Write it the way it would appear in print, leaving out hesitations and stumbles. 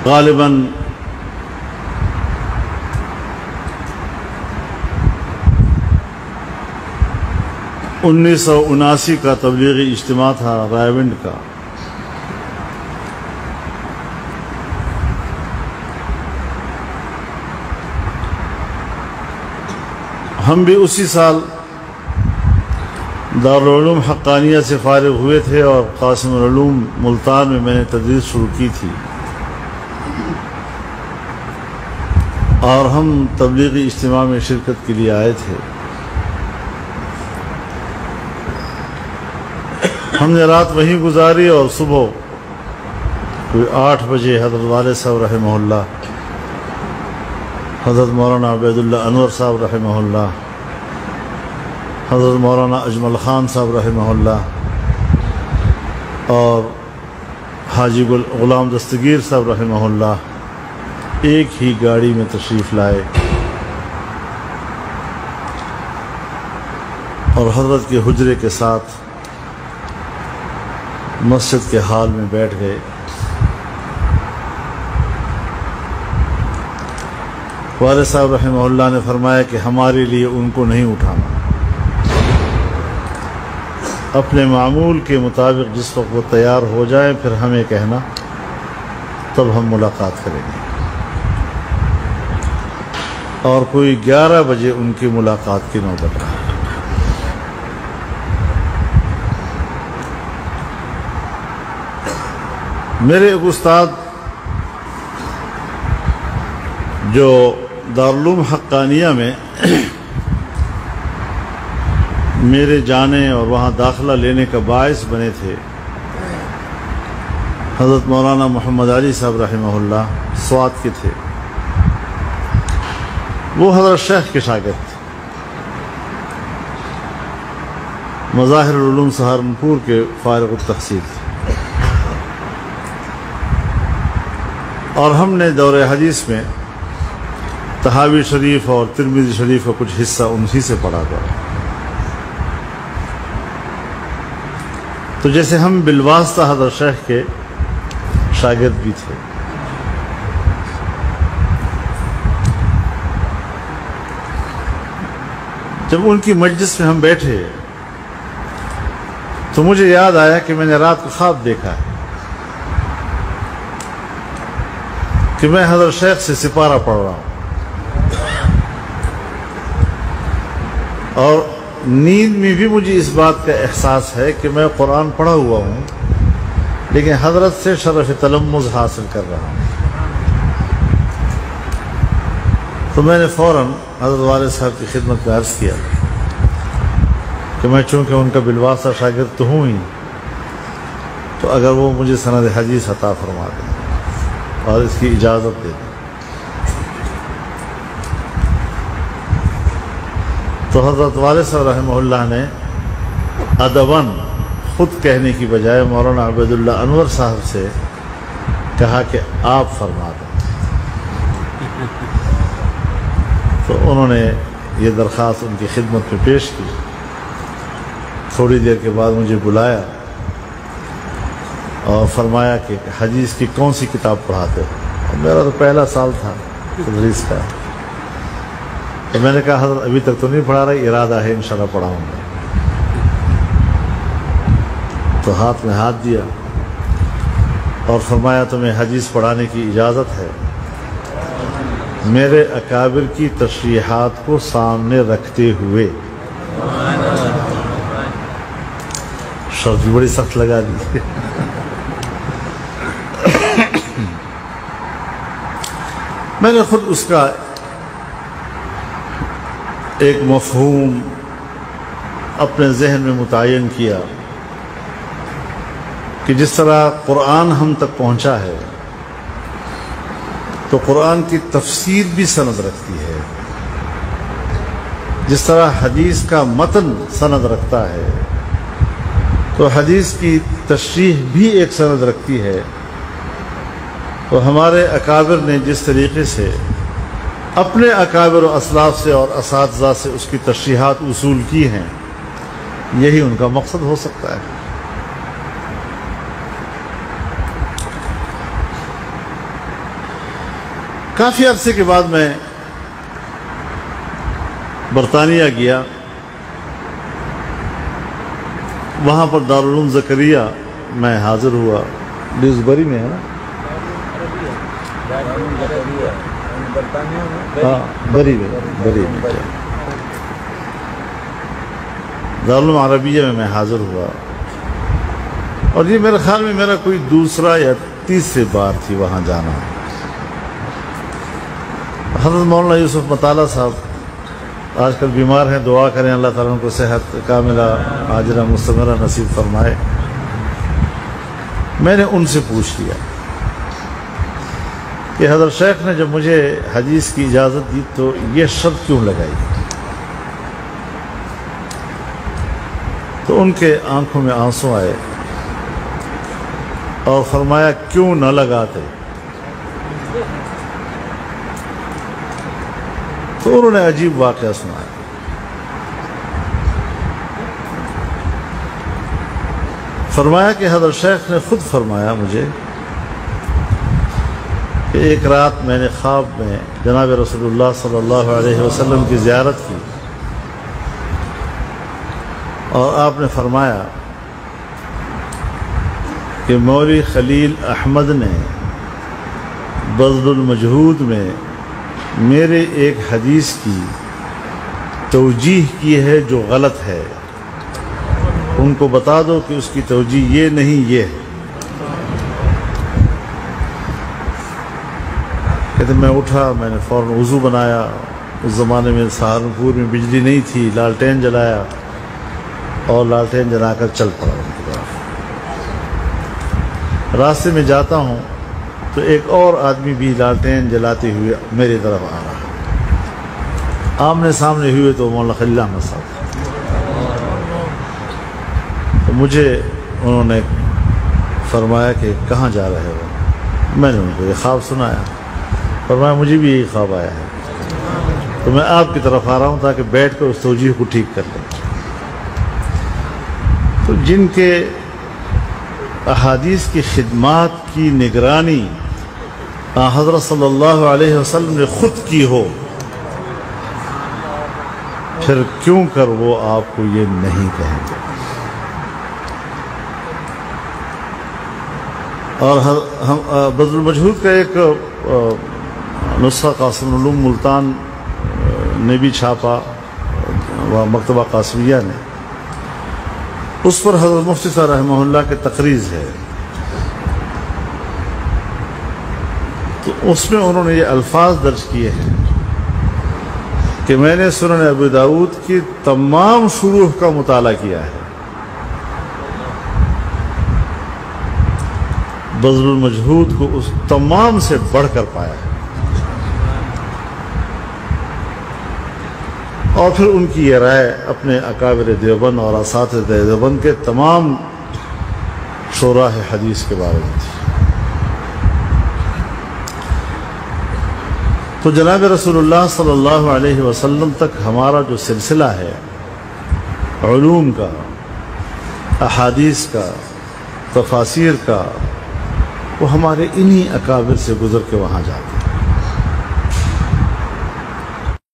غالباً 1979 کا تبلیغی اجتماع تھا رائے ونڈ کا. ہم بھی اسی سال دارالعلوم حقانیہ سے فارغ ہوئے تھے اور قاسم العلوم ملتان میں میں نے تدریس شروع کی تھی، اور ہم تبلیغی اجتماع میں شرکت کے لیے آئے تھے. ہم نے رات وہیں گزاری اور صبح کوئی 8 بجے حضرت والد صاحب رحمہ اللہ، حضرت مولانا عبید اللہ انور صاحب رحمہ اللہ، حضرت مولانا اجمل خان صاحب رحمہ اللہ اور حاجی غلام دستگیر صاحب رحمہ اللہ ایک ہی گاڑی میں تشریف لائے اور حضرت کے حجرے کے ساتھ مسجد کے ہال میں بیٹھ گئے. والد صاحب رحمہ اللہ نے فرمایا کہ ہمارے لیے ان کو نہیں اٹھانا، اپنے معمول کے مطابق جس وقت وہ تیار ہو جائیں پھر ہمیں کہنا، تب ہم ملاقات کریں گے. اور کوئی 11 بجے ان کی ملاقات کی نوبت رہا. میرے ایک استاد جو دارالعلوم حقانیہ میں میرے جانے اور وہاں داخلہ لینے کا باعث بنے تھے، حضرت مولانا محمد علی صاحب رحمہ اللہ سوات کے تھے. وہ حضرت شیخ کے شاگرد تھے، مظاہر العلوم سہارنپور کے فارغ التحصیل تھے. اور ہم نے دور حدیث میں طحاوی شریف اور ترمذی شریف کا کچھ حصہ انہی سے پڑھا تھا. تو جیسے ہم بالواسطہ حضرت شیخ کے شاگرد بھی تھے. جب ان کی مجلس میں ہم بیٹھے تو مجھے یاد آیا کہ میں نے رات کو خواب دیکھا ہے کہ میں حضرت شیخ سے سپارہ پڑھ رہا ہوں، اور نیند میں بھی مجھے اس بات کا احساس ہے کہ میں قرآن پڑھا ہوا ہوں لیکن حضرت سے شرف تلمذ حاصل کر رہا ہوں. تو میں نے فوراً حضرت والد صاحب کی خدمت میں عرض کیا کہ میں چونکہ ان کا بالواسطہ شاگرد تو ہوں ہی، تو اگر وہ مجھے سند حدیث عطا فرما دیں اور اس کی اجازت دے دیں. تو حضرت والد صاحب رحمہ اللہ نے ادباً خود کہنے کی بجائے مولانا عبید اللہ انور صاحب سے کہا کہ آپ فرما دیں. تو انہوں نے یہ درخواست ان کی خدمت میں پیش کی. تھوڑی دیر کے بعد مجھے بلایا اور فرمایا کہ حدیث کی کون سی کتاب پڑھاتے ہو؟ اور میرا تو پہلا سال تھا تدریس کا. تو میں نے کہا حضرت ابھی تک تو نہیں پڑھا رہا، ارادہ ہے انشاءاللہ پڑھاؤں گا. تو ہاتھ میں ہاتھ دیا اور فرمایا تمہیں حدیث پڑھانے کی اجازت ہے میرے اکابر کی تشریحات کو سامنے رکھتے ہوئے. شرط بھی بڑی سخت لگا دی. میں نے خود اس کا ایک مفہوم اپنے ذہن میں متعین کیا کہ جس طرح قرآن ہم تک پہنچا ہے تو قرآن کی تفسیر بھی سند رکھتی ہے، جس طرح حدیث کا متن سند رکھتا ہے تو حدیث کی تشریح بھی ایک سند رکھتی ہے. تو ہمارے اکابر نے جس طریقے سے اپنے اکابر و اسلاف سے اور اساتذہ سے اس کی تشریحات وصول کی ہیں، یہی ان کا مقصد ہو سکتا ہے. کافی عرصے کے بعد میں برطانیہ گیا، وہاں پر دارالعلوم زکریہ میں حاضر ہوا، ڈیوزبری میں ہے نا، ہاں بری میں دارالعلوم عربیہ میں حاضر ہوا، اور یہ میرے خیال میں میرا کوئی دوسرا یا تیسری بار تھی وہاں جانا۔ حضرت مولانا یوسف مطالعہ صاحب آج کل بیمار ہیں، دعا کریں اللہ تعالیٰ ان کو صحت کاملہ عاجلہ مستمرہ نصیب فرمائے۔ میں نے ان سے پوچھ لیا کہ حضرت شیخ نے جب مجھے حدیث کی اجازت دی تو یہ شرط کیوں لگائی؟ تو ان کے آنکھوں میں آنسو آئے اور فرمایا کیوں نہ لگاتے؟ تو انہوں نے عجیب واقعہ سنایا۔ فرمایا کہ حضرت شیخ نے خود فرمایا مجھے کہ ایک رات میں نے خواب میں جناب رسول اللہ صلی اللہ علیہ وسلم کی زیارت کی، اور آپ نے فرمایا کہ مولوی خلیل احمد نے بذل المجہود میں میرے ایک حدیث کی توجیح کی ہے جو غلط ہے، ان کو بتا دو کہ اس کی توجیح یہ نہیں یہ ہے۔ کہتے میں اٹھا، میں نے فوراً وضو بنایا، اس زمانے میں سہارنپور میں بجلی نہیں تھی، لالٹین جلایا اور لالٹین جلا کر چل پڑا ان کی طرف۔ راستے میں جاتا ہوں تو ایک اور آدمی بھی لالٹین جلاتے ہوئے میری طرف آ رہا، آمنے سامنے ہوئے تو مولانا خلیل احمد صاحب، تو مجھے انہوں نے فرمایا کہ کہاں جا رہے ہو؟ میں نے ان کو یہ خواب سنایا، فرمایا مجھے بھی یہی خواب آیا ہے، تو میں آپ کی طرف آ رہا ہوں تاکہ بیٹھ کر اس توجیہ کو ٹھیک کر لیں۔ تو جن کے احادیث کی خدمات کی نگرانی حضرت صلی اللہ علیہ وسلم نے خود کی ہو، پھر کیوں کر وہ آپ کو یہ نہیں کہیں گے؟ اور بذل المجہود کا ایک نسخہ قاسم العلوم ملتان نے بھی چھاپا، مکتبہ قاسمیہ نے، اس پر حضرت مفتی صاحب رحمہ اللہ کے تقریض ہے، تو اس میں انہوں نے یہ الفاظ درج کیے ہیں کہ میں نے سنن ابو داؤد کی تمام شروح کا مطالعہ کیا ہے، بذل المجہود کو اس تمام سے بڑھ کر پایا ہے، اور پھر ان کی یہ رائے اپنے اکابر دیوبند اور اساتذہ دیوبند کے تمام شراح حدیث کے بارے میں تھی۔ تو جناب رسول اللہ صلی اللہ علیہ وسلم تک ہمارا جو سلسلہ ہے علوم کا، احادیث کا، تفاسیر کا، وہ ہمارے انہی اکابر سے گزر کے وہاں جاتے ہیں۔